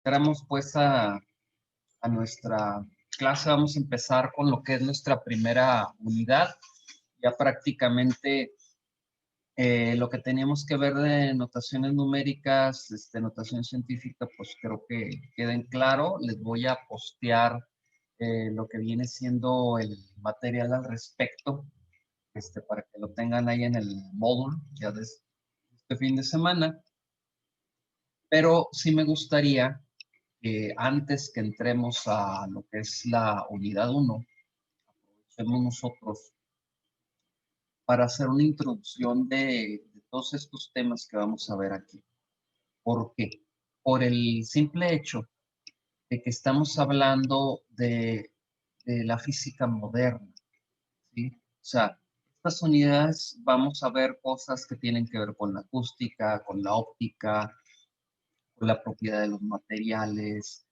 Entramos pues a nuestra clase. Vamos a empezar con lo que es nuestra primera unidad. Ya prácticamente lo que teníamos que ver de notaciones numéricas, notación científica, pues creo que queden claro. Les voy a postear lo que viene siendo el material al respecto, para que lo tengan ahí en el módulo ya de este fin de semana. Pero sí me gustaría que antes que entremos a lo que es la unidad 1, aprovechemos nosotros para hacer una introducción de todos estos temas que vamos a ver aquí. ¿Por qué? Por el simple hecho de que estamos hablando de la física moderna, ¿sí? O sea, estas unidades vamos a ver cosas que tienen que ver con la acústica, con la óptica, con la propiedad de los materiales.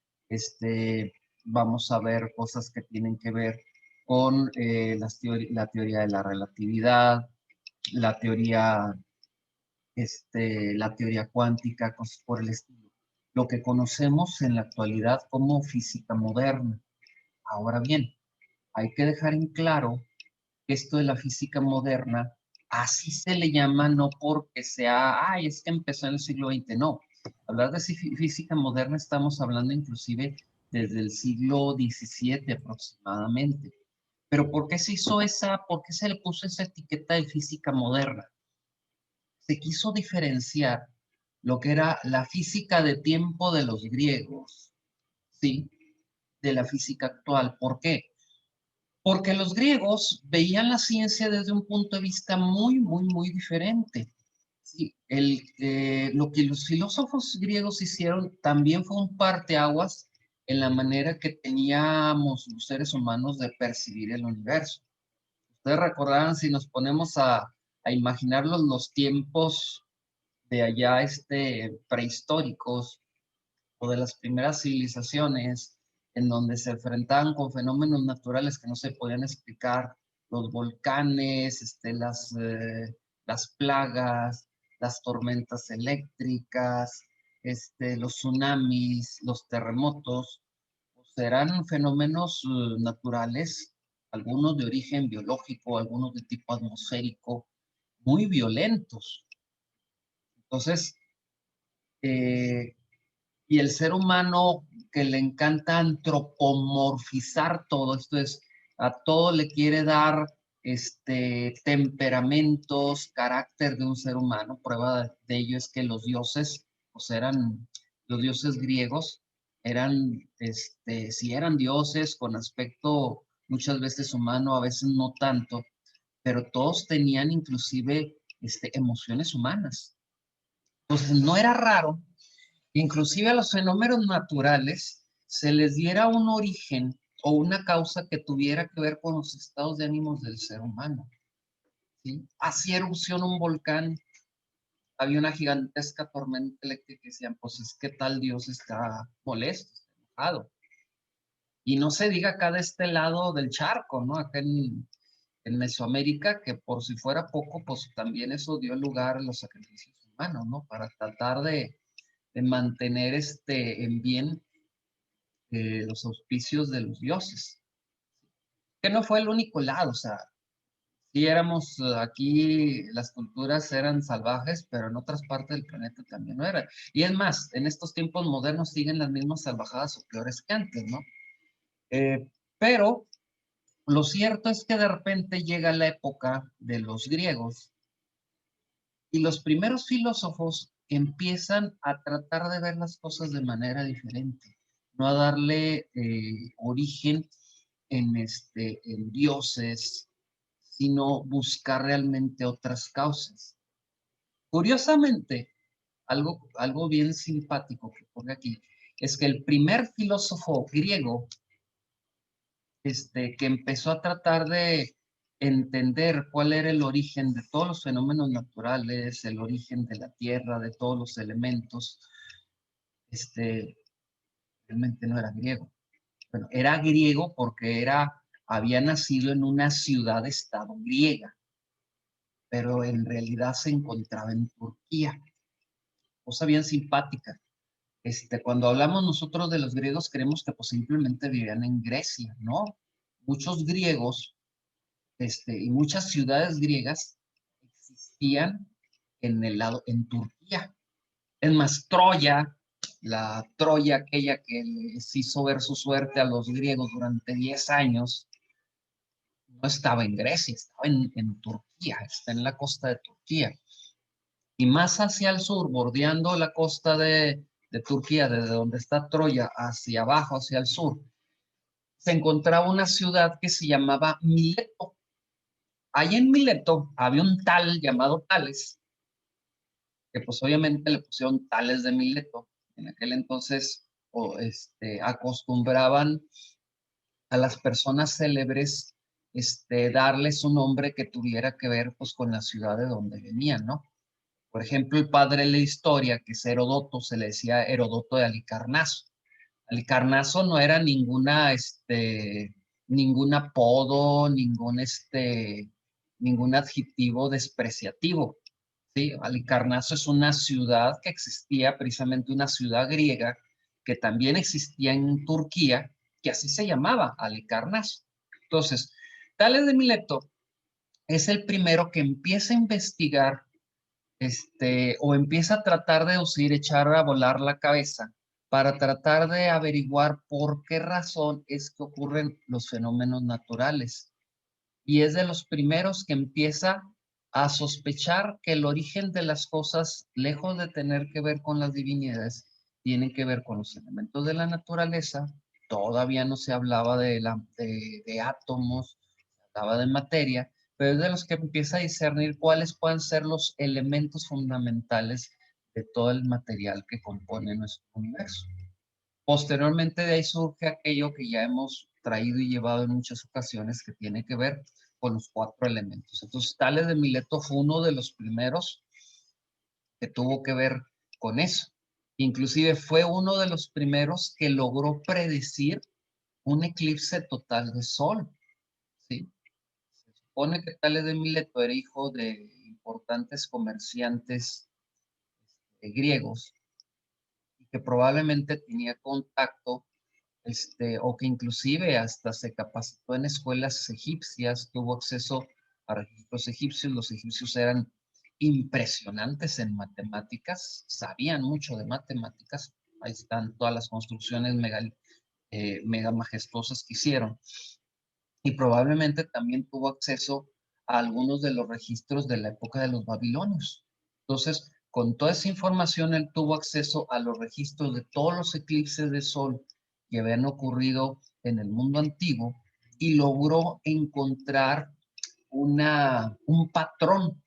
Vamos a ver cosas que tienen que ver con la teoría de la relatividad, la teoría, la teoría cuántica, cosas por el estilo. Lo que conocemos en la actualidad como física moderna. Ahora bien, hay que dejar en claro que esto de la física moderna, así se le llama no porque sea, ay, es que empezó en el siglo XX, no. Hablar de física moderna estamos hablando inclusive desde el siglo XVII aproximadamente. Pero ¿por qué se hizo por qué se le puso esa etiqueta de física moderna? Se quiso diferenciar lo que era la física de tiempo de los griegos, ¿sí? De la física actual. ¿Por qué? Porque los griegos veían la ciencia desde un punto de vista muy diferente. Sí, lo que los filósofos griegos hicieron también fue un parteaguas en la manera que teníamos los seres humanos de percibir el universo. Ustedes recordarán, si nos ponemos a imaginar los tiempos de allá prehistóricos o de las primeras civilizaciones en donde se enfrentaban con fenómenos naturales que no se podían explicar, los volcanes, las plagas, las tormentas eléctricas, los tsunamis, los terremotos, pues eran fenómenos naturales, algunos de origen biológico, algunos de tipo atmosférico, muy violentos. Entonces, eh, y el ser humano que le encanta antropomorfizar todo, esto es, a todo le quiere dar temperamentos, carácter de un ser humano. Prueba de ello es que los dioses, pues los dioses griegos, sí eran dioses con aspecto muchas veces humano, a veces no tanto, pero todos tenían inclusive emociones humanas. Entonces no era raro, inclusive a los fenómenos naturales, se les diera un origen o una causa que tuviera que ver con los estados de ánimos del ser humano, ¿sí? Hacía erupción un volcán, había una gigantesca tormenta eléctrica y decían, pues es que tal Dios está molesto, está enojado. Y no se diga acá de este lado del charco, ¿no? Acá en Mesoamérica, que por si fuera poco, pues también eso dio lugar a los sacrificios humanos, ¿no? Para tratar de mantener en bien los auspicios de los dioses. Que no fue el único lado, o sea, sí éramos aquí, las culturas eran salvajes, pero en otras partes del planeta también no eran. Y es más, en estos tiempos modernos siguen las mismas salvajadas o peores que antes, ¿no? Pero lo cierto es que de repente llega la época de los griegos y los primeros filósofos empiezan a tratar de ver las cosas de manera diferente, no a darle origen en dioses, sino buscar realmente otras causas. Curiosamente, algo bien simpático que pone aquí, es que el primer filósofo griego que empezó a tratar de entender cuál era el origen de todos los fenómenos naturales, el origen de la tierra, de todos los elementos, este, realmente no era griego. Bueno, era griego porque había nacido en una ciudad-estado griega, pero en realidad se encontraba en Turquía. Cosa bien simpática. Cuando hablamos nosotros de los griegos, creemos que pues simplemente vivían en Grecia, ¿no? Muchos griegos, y muchas ciudades griegas existían en Turquía. Es más, Troya, la Troya aquella que les hizo ver su suerte a los griegos durante 10 años, no estaba en Grecia, estaba en Turquía, está en la costa de Turquía. Y más hacia el sur, bordeando la costa de Turquía, desde donde está Troya, hacia abajo, hacia el sur, se encontraba una ciudad que se llamaba Mileto. Ahí en Mileto había un tal llamado Tales, que pues obviamente le pusieron Tales de Mileto. En aquel entonces acostumbraban a las personas célebres darles un nombre que tuviera que ver pues con la ciudad de donde venían, ¿no? Por ejemplo, el padre de la historia, que es Herodoto, se le decía Herodoto de Halicarnaso. Halicarnaso no era ningún apodo, ningún adjetivo despreciativo, ¿sí? Halicarnaso es una ciudad que existía, precisamente una ciudad griega, que también existía en Turquía, que así se llamaba, Halicarnaso. Entonces, Tales de Mileto es el primero que empieza a investigar o empieza a tratar de deducir, echar a volar la cabeza para tratar de averiguar por qué razón es que ocurren los fenómenos naturales. Y es de los primeros que empieza a sospechar que el origen de las cosas, lejos de tener que ver con las divinidades, tienen que ver con los elementos de la naturaleza. Todavía no se hablaba de átomos, se hablaba de materia, pero es de los que empieza a discernir cuáles pueden ser los elementos fundamentales de todo el material que compone nuestro universo. Posteriormente de ahí surge aquello que ya hemos traído y llevado en muchas ocasiones, que tiene que ver con los 4 elementos. Entonces, Tales de Mileto fue uno de los primeros que tuvo que ver con eso. Inclusive fue uno de los primeros que logró predecir un eclipse total de sol, ¿sí? Se supone que Tales de Mileto era hijo de importantes comerciantes griegos y que probablemente tenía contacto o que inclusive hasta se capacitó en escuelas egipcias, tuvo acceso a registros egipcios. Los egipcios eran impresionantes en matemáticas, sabían mucho de matemáticas. Ahí están todas las construcciones mega majestuosas que hicieron. Y probablemente también tuvo acceso a algunos de los registros de la época de los babilonios. Entonces, con toda esa información, él tuvo acceso a los registros de todos los eclipses de sol que habían ocurrido en el mundo antiguo y logró encontrar un patrón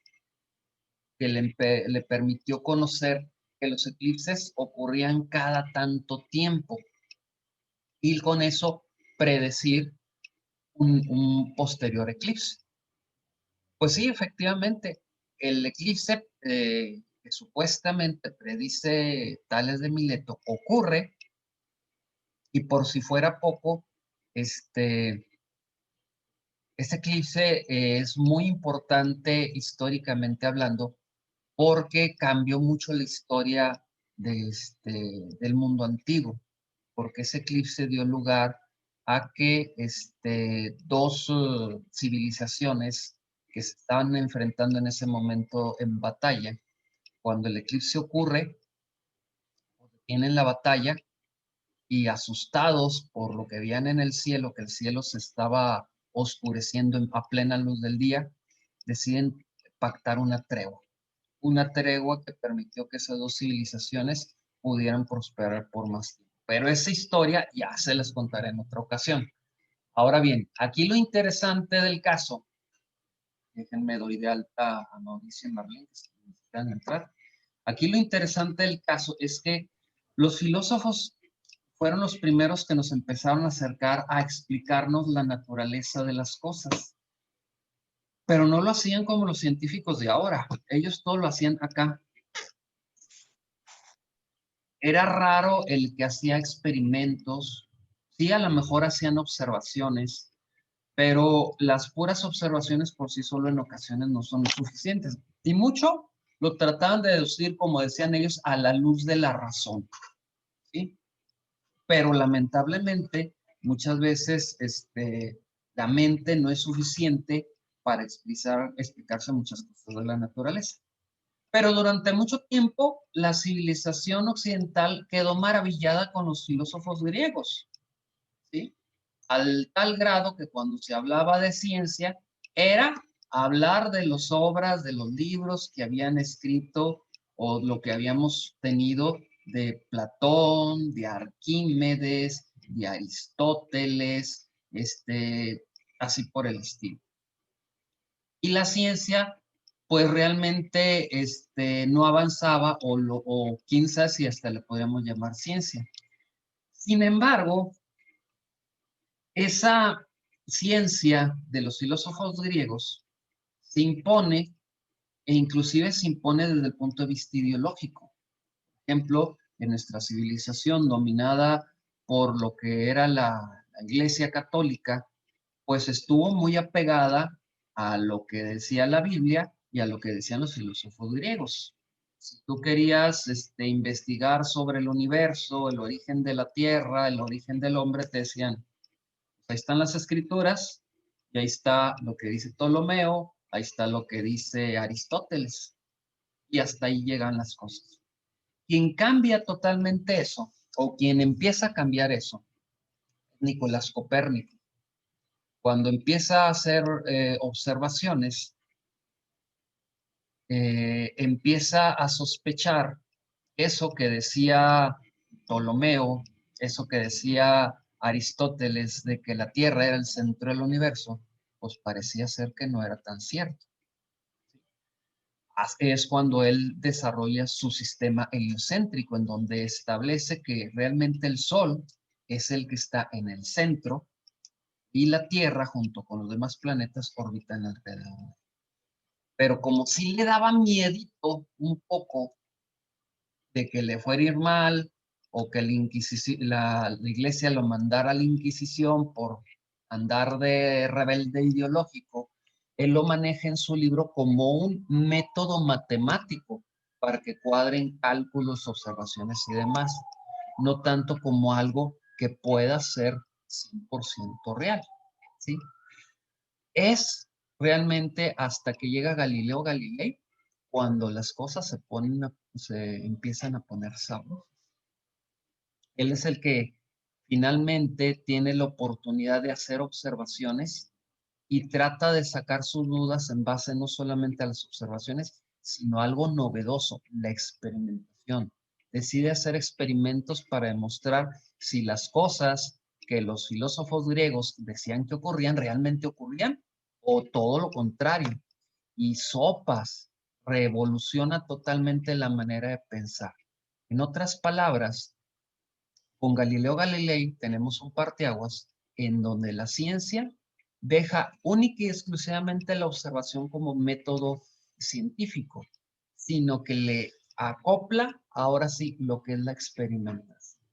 que le permitió conocer que los eclipses ocurrían cada tanto tiempo y con eso predecir un posterior eclipse. Pues sí, efectivamente, el eclipse que supuestamente predice Tales de Mileto ocurre, y por si fuera poco, este eclipse es muy importante históricamente hablando porque cambió mucho la historia del mundo antiguo, porque ese eclipse dio lugar a que dos civilizaciones que se estaban enfrentando en ese momento en batalla, cuando el eclipse ocurre, tienen la batalla y asustados por lo que veían en el cielo, que el cielo se estaba oscureciendo a plena luz del día, deciden pactar una tregua que permitió que esas dos civilizaciones pudieran prosperar por más tiempo. Pero esa historia ya se les contaré en otra ocasión. Ahora bien, aquí lo interesante del caso, déjenme doy de alta a Mauricio y Marlene, que si necesitan entrar. Aquí lo interesante del caso es que los filósofos fueron los primeros que nos empezaron a acercar a explicarnos la naturaleza de las cosas, pero no lo hacían como los científicos de ahora. Ellos todo lo hacían acá. Era raro el que hacía experimentos, sí, a lo mejor hacían observaciones, pero las puras observaciones por sí solo en ocasiones no son suficientes. Y mucho lo trataban de deducir, como decían ellos, a la luz de la razón. ¿sí? Pero lamentablemente muchas veces la mente no es suficiente para explicarse muchas cosas de la naturaleza. Pero durante mucho tiempo la civilización occidental quedó maravillada con los filósofos griegos, ¿sí? Al tal grado que cuando se hablaba de ciencia era hablar de las obras, de los libros que habían escrito o lo que habíamos tenido de Platón, de Arquímedes, de Aristóteles, así por el estilo. Y la ciencia, pues realmente no avanzaba o quién sabe si hasta le podríamos llamar ciencia. Sin embargo, esa ciencia de los filósofos griegos se impone e inclusive se impone desde el punto de vista ideológico. Por ejemplo, en nuestra civilización dominada por lo que era la Iglesia Católica, pues estuvo muy apegada a lo que decía la Biblia y a lo que decían los filósofos griegos. Si tú querías investigar sobre el universo, el origen de la Tierra, el origen del hombre, te decían, ahí están las escrituras, y ahí está lo que dice Ptolomeo, ahí está lo que dice Aristóteles, y hasta ahí llegan las cosas. Quien cambia totalmente eso, o quien empieza a cambiar eso, es Nicolás Copérnico. Cuando empieza a hacer observaciones, empieza a sospechar eso que decía Ptolomeo, eso que decía Aristóteles de que la Tierra era el centro del universo, pues parecía ser que no era tan cierto. Es cuando él desarrolla su sistema heliocéntrico, en donde establece que realmente el Sol es el que está en el centro y la Tierra, junto con los demás planetas, orbitan alrededor. Pero como si le daba miedito un poco de que le fuera a ir mal o que la iglesia lo mandara a la Inquisición por andar de rebelde ideológico, él lo maneja en su libro como un método matemático para que cuadren cálculos, observaciones y demás, no tanto como algo que pueda ser 100% real, ¿sí? Es realmente hasta que llega Galileo Galilei cuando las cosas se empiezan a poner sabrosas. Él es el que finalmente tiene la oportunidad de hacer observaciones y trata de sacar sus dudas en base no solamente a las observaciones, sino a algo novedoso, la experimentación. Decide hacer experimentos para demostrar si las cosas que los filósofos griegos decían que ocurrían realmente ocurrían o todo lo contrario. Y sopas, revoluciona totalmente la manera de pensar. En otras palabras, con Galileo Galilei tenemos un parteaguas en donde la ciencia deja única y exclusivamente la observación como método científico, sino que le acopla ahora sí lo que es la experimentación.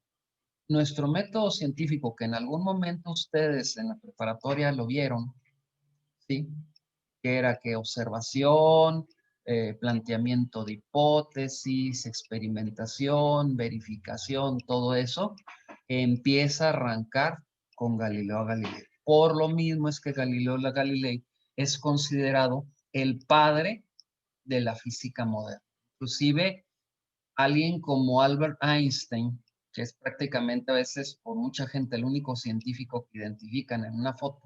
Nuestro método científico, que en algún momento ustedes en la preparatoria lo vieron, ¿sí? Que era que observación, planteamiento de hipótesis, experimentación, verificación, todo eso, empieza a arrancar con Galileo Galilei. Por lo mismo es que Galileo Galilei es considerado el padre de la física moderna. Inclusive alguien como Albert Einstein, que es prácticamente a veces por mucha gente el único científico que identifican en una foto,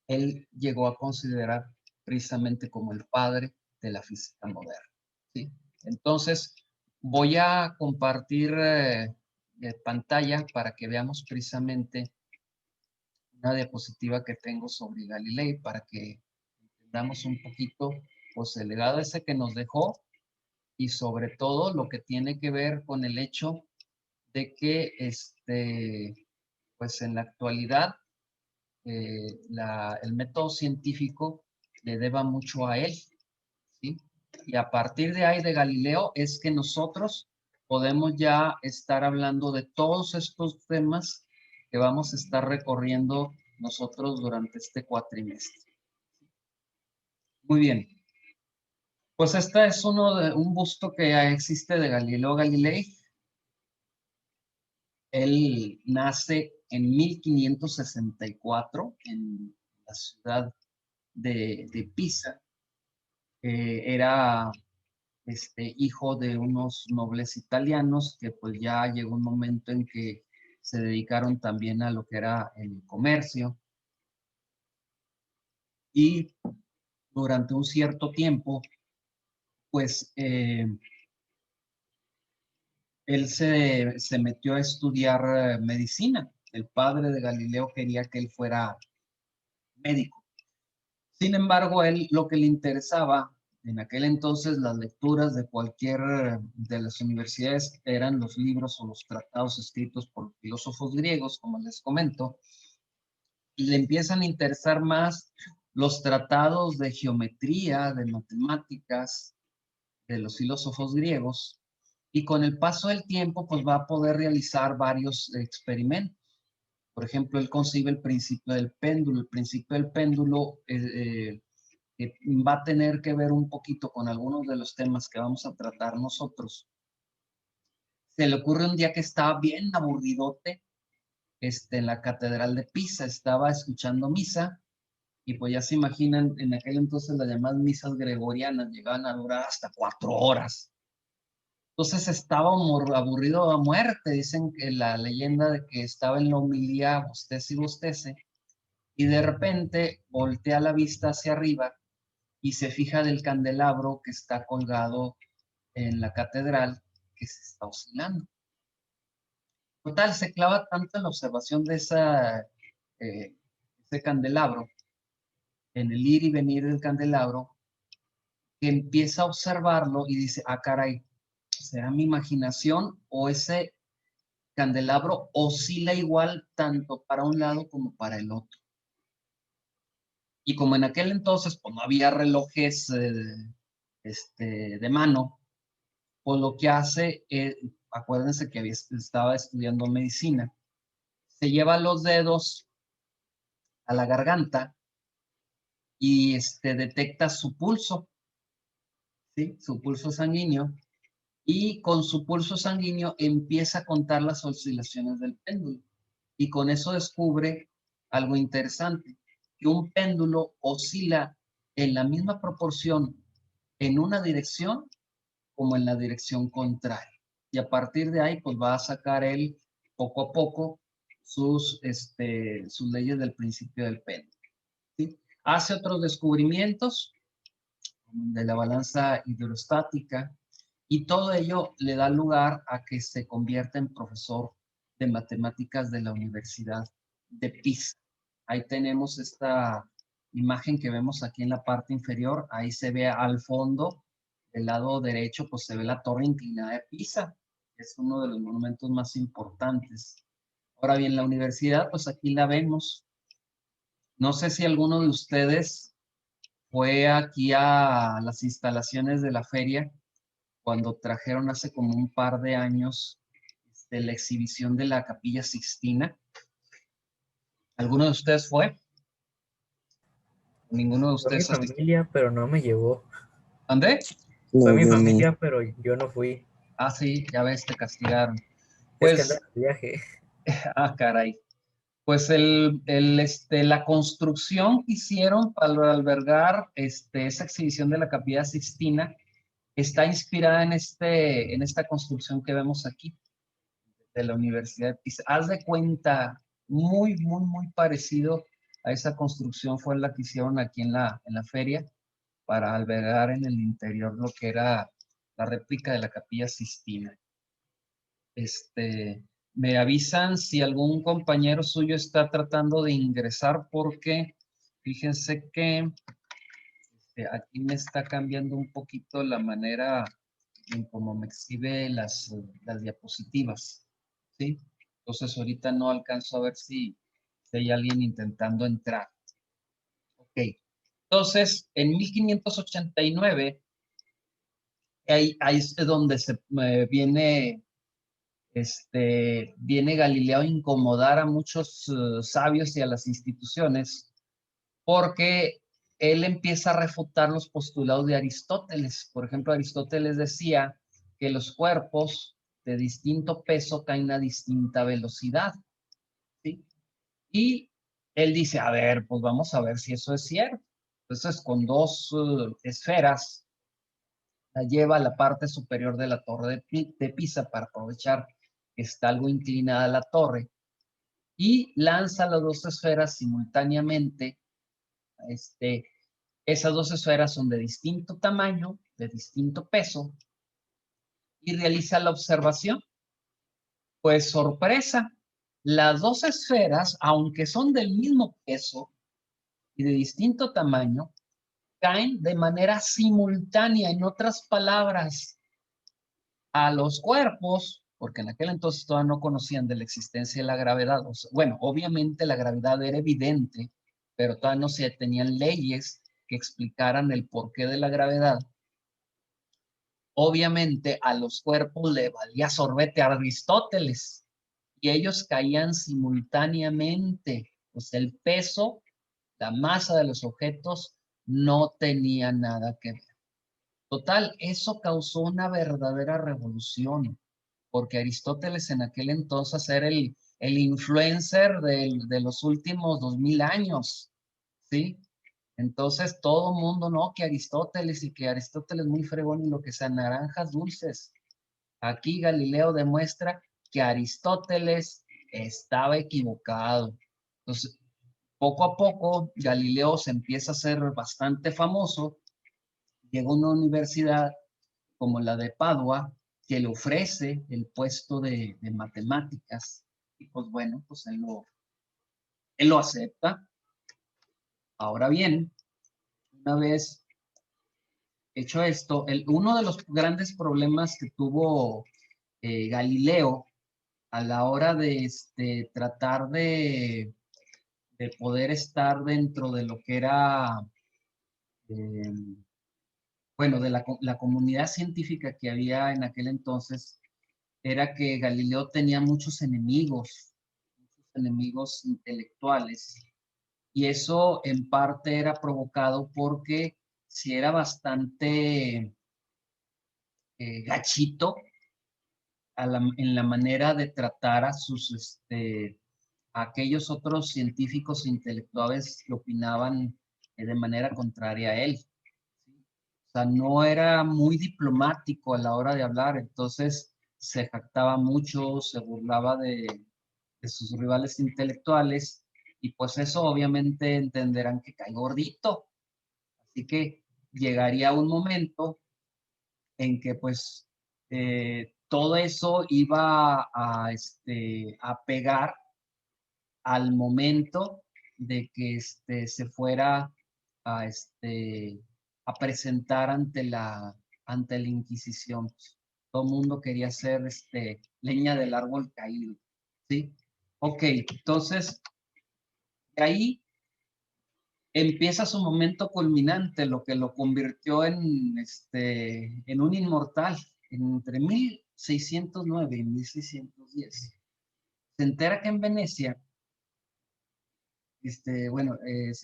él llegó a considerar precisamente como el padre de la física moderna, ¿sí? Entonces, voy a compartir pantalla para que veamos precisamente una diapositiva que tengo sobre Galilei para que entendamos un poquito pues, el legado ese que nos dejó y sobre todo lo que tiene que ver con el hecho de que pues en la actualidad el método científico le deba mucho a él, ¿sí? Y a partir de ahí de Galileo es que nosotros podemos ya estar hablando de todos estos temas que vamos a estar recorriendo nosotros durante este cuatrimestre. Muy bien. Pues este es un busto que existe de Galileo Galilei. Él nace en 1564 en la ciudad de Pisa. Era hijo de unos nobles italianos que pues ya llegó un momento en que se dedicaron también a lo que era el comercio y durante un cierto tiempo pues él se metió a estudiar medicina. El padre de Galileo quería que él fuera médico. Sin embargo, a él lo que le interesaba en aquel entonces, las lecturas de cualquier de las universidades eran los libros o los tratados escritos por filósofos griegos, como les comento, y le empiezan a interesar más los tratados de geometría, de matemáticas, de los filósofos griegos, y con el paso del tiempo, pues va a poder realizar varios experimentos. Por ejemplo, él concibe el principio del péndulo. El principio del péndulo va a tener que ver un poquito con algunos de los temas que vamos a tratar nosotros. Se le ocurre un día que estaba bien aburridote en la catedral de Pisa, estaba escuchando misa y pues ya se imaginan, en aquel entonces las llamadas misas gregorianas llegaban a durar hasta 4 horas. Entonces estaba aburrido a muerte, dicen que la leyenda de que estaba en la homilía, bostece y bostece, y de repente voltea la vista hacia arriba y se fija del candelabro que está colgado en la catedral que se está oscilando. Total, se clava tanto en la observación de ese candelabro, en el ir y venir del candelabro, que empieza a observarlo y dice, ah, caray, ¿será mi imaginación o ese candelabro oscila igual tanto para un lado como para el otro? Y como en aquel entonces pues, no había relojes de mano, pues lo que hace, acuérdense que estaba estudiando medicina, se lleva los dedos a la garganta y detecta su pulso, ¿sí? Su pulso sanguíneo, y con su pulso sanguíneo empieza a contar las oscilaciones del péndulo. Y con eso descubre algo interesante, que un péndulo oscila en la misma proporción en una dirección como en la dirección contraria. Y a partir de ahí, pues va a sacar él poco a poco sus leyes del principio del péndulo. ¿Sí? Hace otros descubrimientos de la balanza hidrostática y todo ello le da lugar a que se convierta en profesor de matemáticas de la Universidad de Pisa. Ahí tenemos esta imagen que vemos aquí en la parte inferior. Ahí se ve al fondo, del lado derecho, pues se ve la torre inclinada de Pisa. Es uno de los monumentos más importantes. Ahora bien, la universidad, pues aquí la vemos. No sé si alguno de ustedes fue aquí a las instalaciones de la feria cuando trajeron hace como un par de años la exhibición de la Capilla Sixtina. ¿Alguno de ustedes fue? ¿Ninguno de Fue mi ustedes asistió? familia, pero no me llevó. ¿Andé? Fue No, mi yo no. familia, pero yo no fui. Ah, sí, ya ves, te castigaron. Es que andaba Pues, de viaje. caray. Pues la construcción que hicieron para albergar esa exhibición de la Capilla Sixtina está inspirada en esta construcción que vemos aquí, de la Universidad de Pisa. Haz de cuenta, muy, muy, muy parecido a esa construcción fue la que hicieron aquí en la feria para albergar en el interior lo que era la réplica de la Capilla Sixtina. Me avisan si algún compañero suyo está tratando de ingresar porque fíjense que aquí me está cambiando un poquito la manera en cómo me exhibe las diapositivas, ¿sí? Entonces ahorita no alcanzo a ver si hay alguien intentando entrar. Ok. Entonces, en 1589, ahí es donde viene Galileo a incomodar a muchos sabios y a las instituciones, porque él empieza a refutar los postulados de Aristóteles. Por ejemplo, Aristóteles decía que los cuerpos de distinto peso caen a distinta velocidad, ¿sí? Y él dice, a ver, pues vamos a ver si eso es cierto. Entonces, con dos esferas, la lleva a la parte superior de la torre de Pisa para aprovechar que está algo inclinada la torre y lanza las dos esferas simultáneamente. Esas dos esferas son de distinto tamaño, de distinto peso, y realiza la observación. Pues sorpresa, las dos esferas, aunque son del mismo peso y de distinto tamaño, caen de manera simultánea. En otras palabras, a los cuerpos, porque en aquel entonces todavía no conocían de la existencia de la gravedad. O sea, bueno, obviamente la gravedad era evidente, pero todavía no se tenían leyes que explicaran el porqué de la gravedad. Obviamente a los cuerpos le valía sorbete a Aristóteles y ellos caían simultáneamente. Pues el peso, la masa de los objetos no tenía nada que ver. Total, eso causó una verdadera revolución, porque Aristóteles en aquel entonces era el influencer de los últimos 2000 años, ¿sí? Entonces todo el mundo, no, que Aristóteles y que Aristóteles muy fregón y lo que sea, naranjas dulces. Aquí Galileo demuestra que Aristóteles estaba equivocado. Entonces, poco a poco, Galileo se empieza a hacer bastante famoso. Llega a una universidad como la de Padua, que le ofrece el puesto de matemáticas. Y pues bueno, pues él lo acepta. Ahora bien, una vez hecho esto, uno de los grandes problemas que tuvo Galileo a la hora de tratar de poder estar dentro de lo que era, eh, bueno, de la comunidad científica que había en aquel entonces, era que Galileo tenía muchos enemigos intelectuales, y eso en parte era provocado porque si era bastante gachito en la manera de tratar a a aquellos otros científicos intelectuales que opinaban de manera contraria a él. O sea, no era muy diplomático a la hora de hablar, entonces se jactaba mucho, se burlaba de sus rivales intelectuales, y pues eso obviamente entenderán que cae gordito. Así que llegaría un momento en que pues todo eso iba a pegar al momento de que se fuera a, a presentar ante la Inquisición. Todo el mundo quería ser leña del árbol caído, ¿sí? Ok, entonces de ahí empieza su momento culminante, lo que lo convirtió en un inmortal entre 1609 y 1610. Se entera que en Venecia, se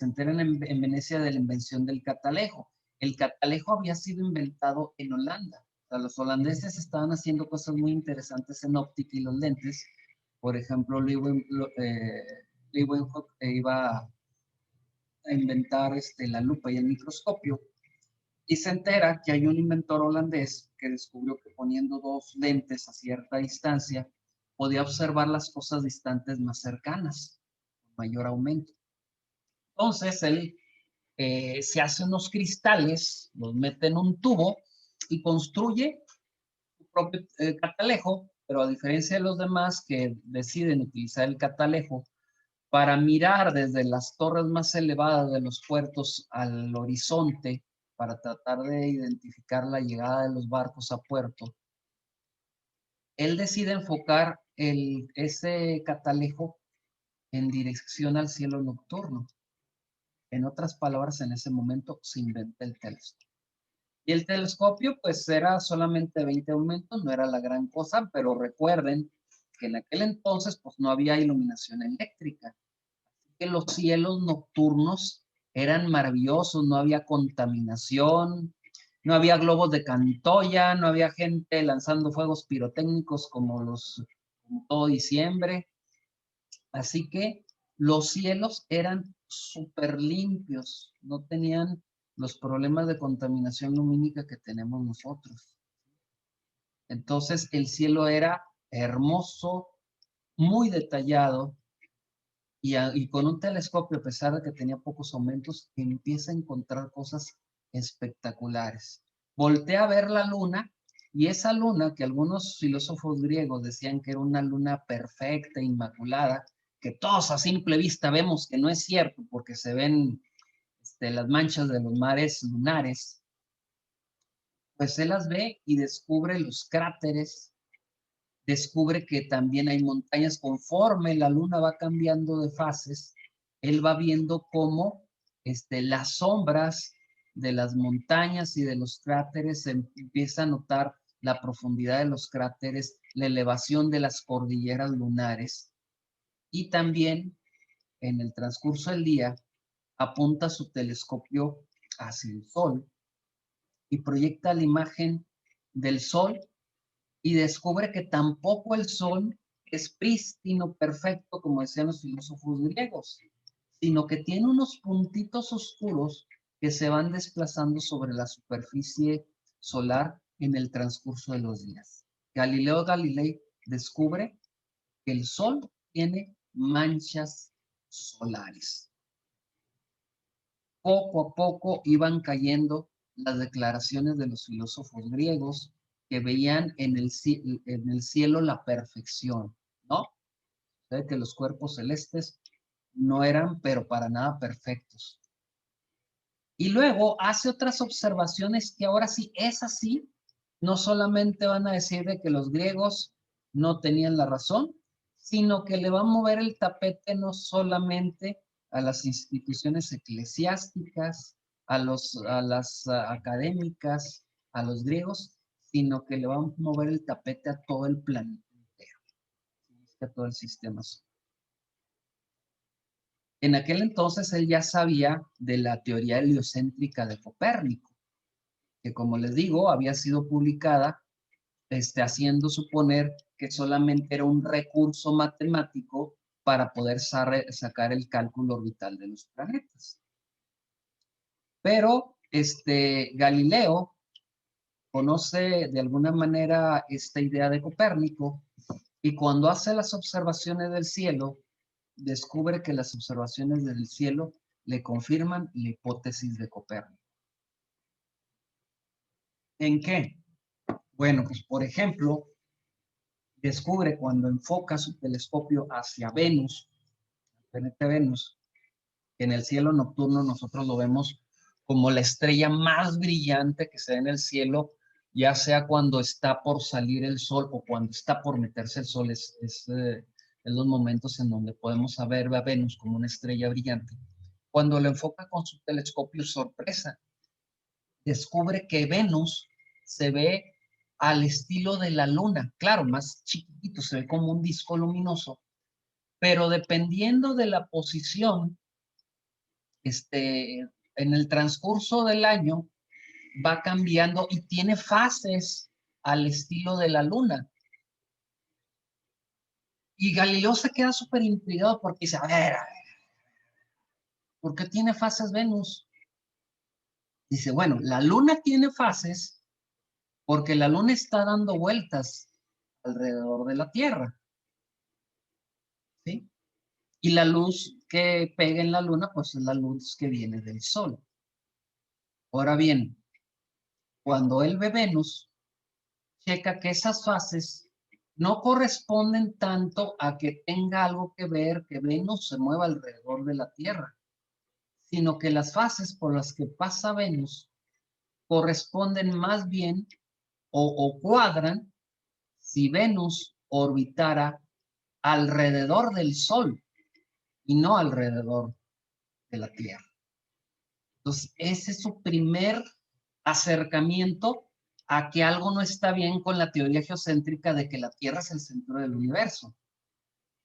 enteran en Venecia de la invención del catalejo. El catalejo había sido inventado en Holanda. O sea, los holandeses estaban haciendo cosas muy interesantes en óptica y los lentes. Por ejemplo, Leeuwenhoek iba a inventar la lupa y el microscopio, y se entera que hay un inventor holandés que descubrió que poniendo dos lentes a cierta distancia podía observar las cosas distantes más cercanas, con mayor aumento. Entonces él se hace unos cristales, los mete en un tubo y construye su propio catalejo, pero a diferencia de los demás que deciden utilizar el catalejo para mirar desde las torres más elevadas de los puertos al horizonte, para tratar de identificar la llegada de los barcos a puerto, él decide enfocar ese catalejo en dirección al cielo nocturno. En otras palabras, en ese momento se inventa el telescopio. Y el telescopio, pues era solamente 20 aumentos, no era la gran cosa, pero recuerden que en aquel entonces, pues no había iluminación eléctrica. Que los cielos nocturnos eran maravillosos, no había contaminación, No había globos de Cantoya, no había gente lanzando fuegos pirotécnicos como todo diciembre. Así que los cielos eran súper limpios, no tenían los problemas de contaminación lumínica que tenemos nosotros. Entonces el cielo era hermoso, muy detallado, y con un telescopio, a pesar de que tenía pocos aumentos, empieza a encontrar cosas espectaculares. Voltea a ver la luna, y esa luna que algunos filósofos griegos decían que era una luna perfecta, inmaculada, que todos a simple vista vemos que no es cierto porque se ven las manchas de los mares lunares, pues él las ve y descubre los cráteres, descubre que también hay montañas. Conforme la luna va cambiando de fases, él va viendo cómo las sombras de las montañas y de los cráteres, se empieza a notar la profundidad de los cráteres, la elevación de las cordilleras lunares, y también en el transcurso del día apunta su telescopio hacia el sol y proyecta la imagen del sol, y descubre que tampoco el sol es prístino, perfecto, como decían los filósofos griegos, sino que tiene unos puntitos oscuros que se van desplazando sobre la superficie solar en el transcurso de los días. Galileo Galilei descubre que el sol tiene manchas solares. Poco a poco iban cayendo las declaraciones de los filósofos griegos, que veían en el cielo la perfección, ¿no? O sea, que los cuerpos celestes no eran, pero para nada perfectos. Y luego hace otras observaciones que ahora sí es así. No solamente van a decir de que los griegos no tenían la razón, sino que le va a mover el tapete no solamente a las instituciones eclesiásticas, a las académicas, a los griegos, sino que le va a mover el tapete a todo el planeta entero, a todo el sistema solar. En aquel entonces él ya sabía de la teoría heliocéntrica de Copérnico, que, como les digo, había sido publicada haciendo suponer que solamente era un recurso matemático para poder sacar el cálculo orbital de los planetas. Pero Galileo conoce de alguna manera esta idea de Copérnico, y cuando hace las observaciones del cielo, descubre que las observaciones del cielo le confirman la hipótesis de Copérnico. ¿En qué? Bueno, pues por ejemplo, descubre cuando enfoca su telescopio hacia Venus, el planeta Venus, que en el cielo nocturno nosotros lo vemos como la estrella más brillante que se ve en el cielo, ya sea cuando está por salir el sol o cuando está por meterse el sol. Es los momentos en donde podemos ver a Venus como una estrella brillante. Cuando lo enfoca con su telescopio, sorpresa, descubre que Venus se ve al estilo de la luna, claro, más chiquitito, se ve como un disco luminoso, pero dependiendo de la posición, en el transcurso del año va cambiando y tiene fases al estilo de la luna. Y Galileo se queda súper intrigado porque dice, a ver, ¿por qué tiene fases Venus? Dice, bueno, la luna tiene fases porque la luna está dando vueltas alrededor de la Tierra, ¿sí? Y la luz que pega en la luna, pues es la luz que viene del sol. Ahora bien, cuando él ve Venus, checa que esas fases no corresponden tanto a que tenga algo que ver que Venus se mueva alrededor de la Tierra, sino que las fases por las que pasa Venus corresponden más bien o cuadran si Venus orbitara alrededor del Sol y no alrededor de la Tierra. Entonces, ese es su primer acercamiento a que algo no está bien con la teoría geocéntrica de que la Tierra es el centro del universo.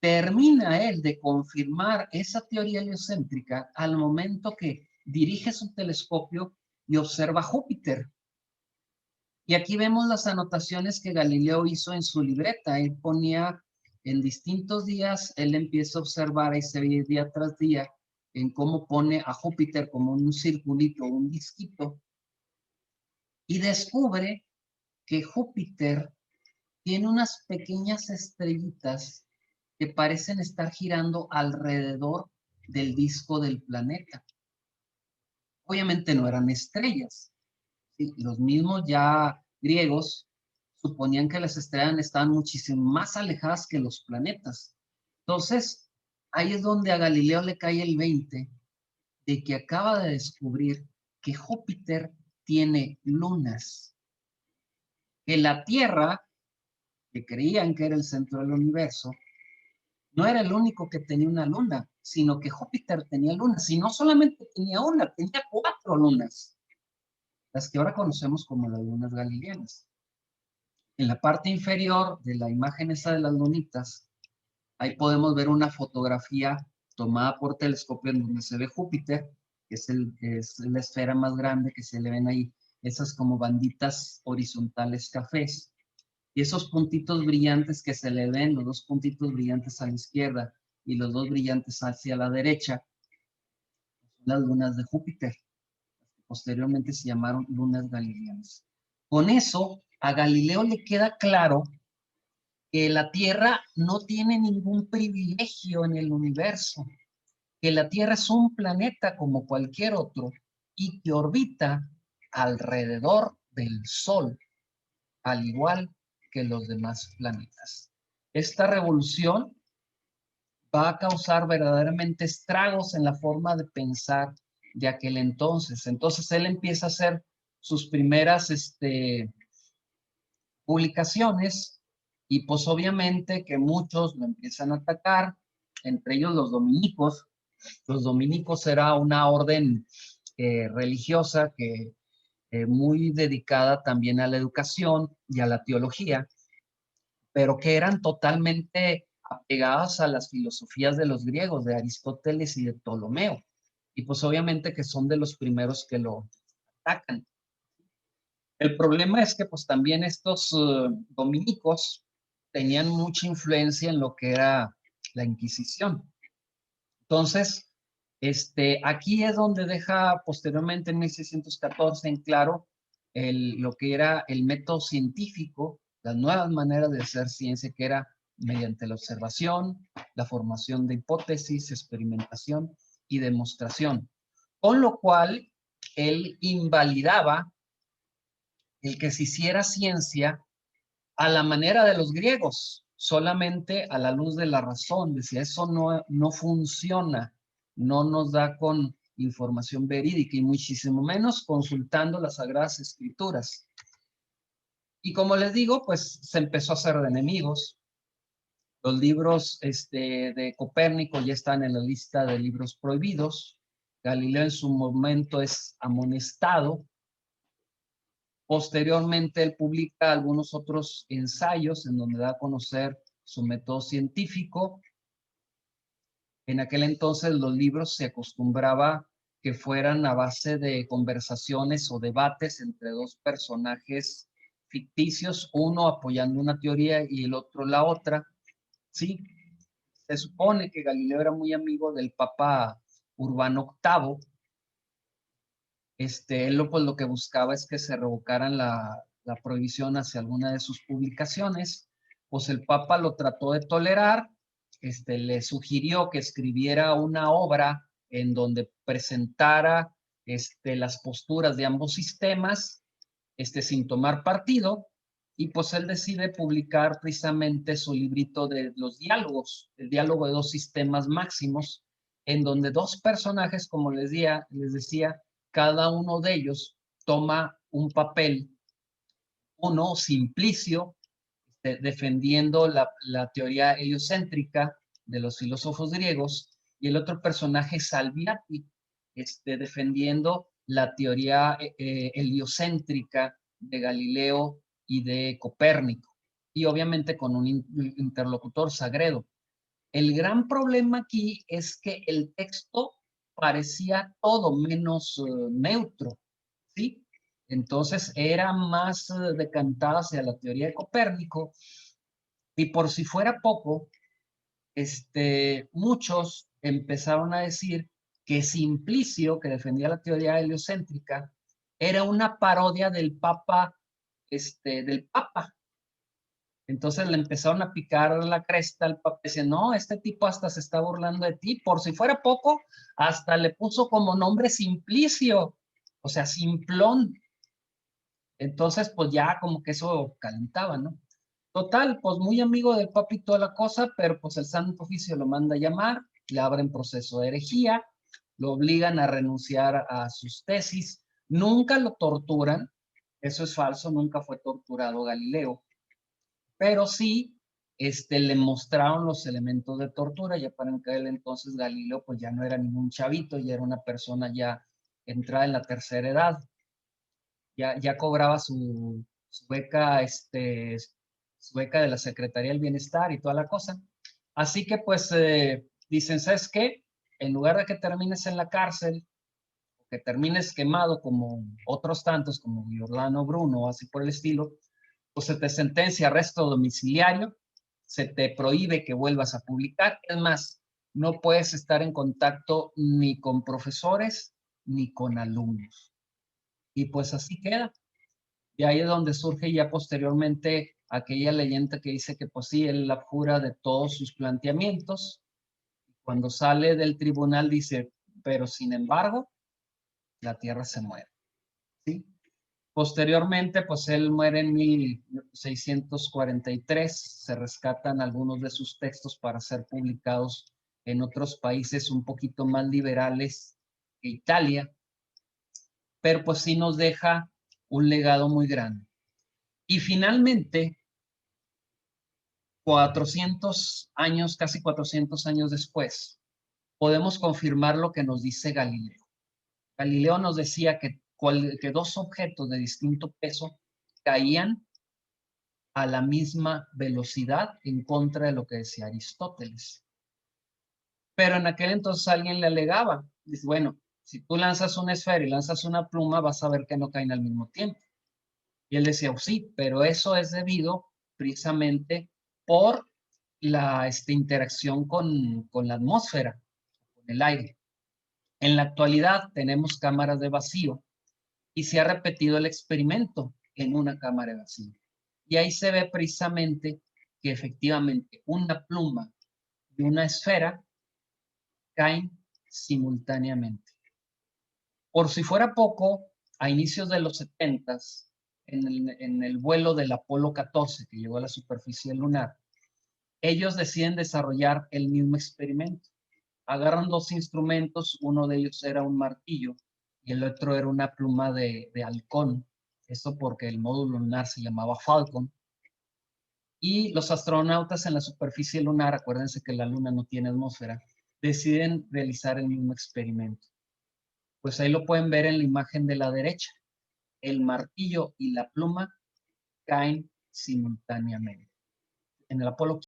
Termina él de confirmar esa teoría heliocéntrica al momento que dirige su telescopio y observa Júpiter. Y aquí vemos las anotaciones que Galileo hizo en su libreta. Él ponía en distintos días, él empieza a observar ese día tras día en cómo pone a Júpiter como un circulito, un disquito, y descubre que Júpiter tiene unas pequeñas estrellitas que parecen estar girando alrededor del disco del planeta. Obviamente no eran estrellas. ¿Sí? Los mismos ya griegos suponían que las estrellas estaban muchísimo más alejadas que los planetas. Entonces, ahí es donde a Galileo le cae el 20 de que acaba de descubrir que Júpiter tiene lunas, que la Tierra, que creían que era el centro del universo, no era el único que tenía una luna, sino que Júpiter tenía lunas, y no solamente tenía una, tenía 4 lunas, las que ahora conocemos como las lunas galileanas. En la parte inferior de la imagen esa de las lunitas, ahí podemos ver una fotografía tomada por telescopio en donde se ve Júpiter, que es la esfera más grande que se le ven ahí, esas como banditas horizontales cafés. Y esos puntitos brillantes que se le ven, los 2 puntitos brillantes a la izquierda y los 2 brillantes hacia la derecha, son las lunas de Júpiter. Posteriormente se llamaron lunas galileanas. Con eso, a Galileo le queda claro que la Tierra no tiene ningún privilegio en el universo, que la Tierra es un planeta como cualquier otro y que orbita alrededor del Sol, al igual que los demás planetas. Esta revolución va a causar verdaderamente estragos en la forma de pensar de aquel entonces. Entonces él empieza a hacer sus primeras publicaciones y pues obviamente que muchos lo empiezan a atacar, entre ellos los dominicos. Los dominicos era una orden religiosa que muy dedicada también a la educación y a la teología, pero que eran totalmente apegadas a las filosofías de los griegos, de Aristóteles y de Ptolomeo. Y pues obviamente que son de los primeros que lo atacan. El problema es que pues también estos dominicos tenían mucha influencia en lo que era la Inquisición. Entonces, aquí es donde deja posteriormente en 1614 en claro lo que era el método científico, las nuevas maneras de hacer ciencia, que era mediante la observación, la formación de hipótesis, experimentación y demostración. Con lo cual, él invalidaba el que se hiciera ciencia a la manera de los griegos, solamente a la luz de la razón. Decía, eso no funciona, no nos da con información verídica y muchísimo menos consultando las Sagradas Escrituras. Y como les digo, pues se empezó a hacer de enemigos. Los libros de Copérnico ya están en la lista de libros prohibidos. Galileo en su momento es amonestado. Posteriormente, él publica algunos otros ensayos en donde da a conocer su método científico. En aquel entonces los libros se acostumbraba que fueran a base de conversaciones o debates entre 2 personajes ficticios, uno apoyando una teoría y el otro la otra. Sí, se supone que Galileo era muy amigo del Papa Urbano VIII. Él pues, lo que buscaba es que se revocaran la prohibición hacia alguna de sus publicaciones. Pues el Papa lo trató de tolerar, le sugirió que escribiera una obra en donde presentara las posturas de ambos sistemas, sin tomar partido, y pues él decide publicar precisamente su librito de los diálogos, el diálogo de 2 sistemas máximos, en donde 2 personajes, como les decía, cada uno de ellos toma un papel, uno Simplicio, defendiendo la teoría heliocéntrica de los filósofos griegos, y el otro personaje Salviati, defendiendo la teoría heliocéntrica de Galileo y de Copérnico, y obviamente con un interlocutor Sagredo. El gran problema aquí es que el texto parecía todo menos neutro, ¿sí? Entonces era más decantada hacia la teoría de Copérnico, y por si fuera poco, muchos empezaron a decir que Simplicio, que defendía la teoría heliocéntrica, era una parodia del Papa, del Papa. Entonces le empezaron a picar la cresta al Papa, dice, no, este tipo hasta se está burlando de ti. Por si fuera poco, hasta le puso como nombre Simplicio, o sea, simplón. Entonces, pues ya como que eso calentaba, ¿no? Total, pues muy amigo del Papa y toda la cosa, pero pues el Santo Oficio lo manda a llamar, le abren proceso de herejía, lo obligan a renunciar a sus tesis, nunca lo torturan, eso es falso, nunca fue torturado Galileo, pero sí le mostraron los elementos de tortura. Ya para aquel entonces Galileo pues ya no era ningún chavito, ya era una persona ya entrada en la tercera edad, ya cobraba su beca, su beca de la Secretaría del Bienestar y toda la cosa. Así que pues dicen, ¿sabes qué? En lugar de que termines en la cárcel, que termines quemado como otros tantos, como Giordano Bruno, así por el estilo, pues se te sentencia arresto domiciliario, se te prohíbe que vuelvas a publicar. Es más, no puedes estar en contacto ni con profesores ni con alumnos. Y pues así queda. Y ahí es donde surge ya posteriormente aquella leyenda que dice que pues sí, él abjura de todos sus planteamientos. Cuando sale del tribunal dice, pero sin embargo, la tierra se muere. ¿Sí? Posteriormente, pues él muere en 1643, se rescatan algunos de sus textos para ser publicados en otros países un poquito más liberales que Italia, pero pues sí nos deja un legado muy grande. Y finalmente, 400 años, casi 400 años después, podemos confirmar lo que nos dice Galileo. Galileo nos decía que dos objetos de distinto peso caían a la misma velocidad en contra de lo que decía Aristóteles. Pero en aquel entonces alguien le alegaba, dice, bueno, si tú lanzas una esfera y lanzas una pluma, vas a ver que no caen al mismo tiempo. Y él decía, oh, sí, pero eso es debido precisamente por la interacción con la atmósfera, con el aire. En la actualidad tenemos cámaras de vacío y se ha repetido el experimento en una cámara de vacío. Y ahí se ve precisamente que efectivamente una pluma y una esfera caen simultáneamente. Por si fuera poco, a inicios de los 70, en el vuelo del Apolo 14 que llegó a la superficie lunar, ellos deciden desarrollar el mismo experimento. Agarran dos instrumentos, uno de ellos era un martillo y el otro era una pluma de halcón. Esto porque el módulo lunar se llamaba Falcon. Y los astronautas en la superficie lunar, acuérdense que la luna no tiene atmósfera, deciden realizar el mismo experimento. Pues ahí lo pueden ver en la imagen de la derecha. El martillo y la pluma caen simultáneamente. En el Apolo